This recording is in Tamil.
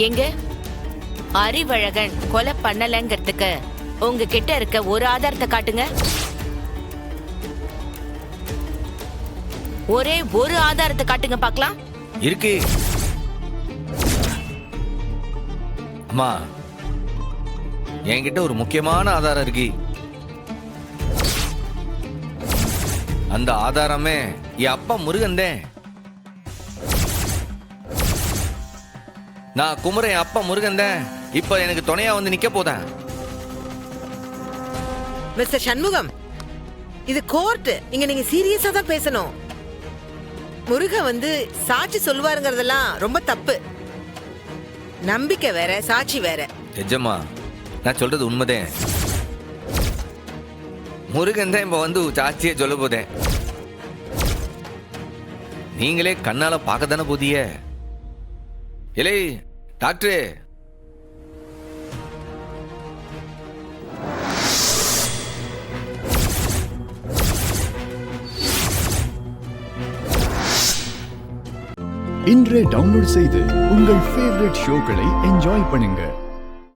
எங்க அறிவழகன் கொலை பண்ணலங்கிறதுக்கு உங்ககிட்ட இருக்க ஒரு ஆதாரத்தை காட்டுங்க. ஒரே ஒரு ஆதாரத்தை காட்டுங்க பார்க்கலாம். இருக்கு அம்மா, என்கிட்ட ஒரு முக்கியமான ஆதாரம் இருக்கு. அந்த ஆதாரமே என் அப்பா முருகன் தான். நான் குமரன் என் அப்பா முருகன் தான் இப்ப எனக்கு துணையா வந்து நிக்க போதேன். மிஸ்டர் சண்முகம், இது கோர்ட். இங்க நீங்க சீரியஸா தான் பேசணும். முருகன் வந்து சாட்சி சொல்லுவாருங்கிறதெல்லாம் ரொம்ப தப்பு. நம்பிக்கை வேற, சாட்சி வேற. எஜமா, நான் சொல்றது உண்மைதேன். முருகன் தான் இப்ப வந்து சாட்சியை சொல்ல போதேன். நீங்களே கண்ணால பார்க்க தானே போதிய. இலே டாக்டரே, இன்றே டவுன்லோட் செய்து உங்கள் ஃபேவரட் ஷோக்களை என்ஜாய் பண்ணுங்க.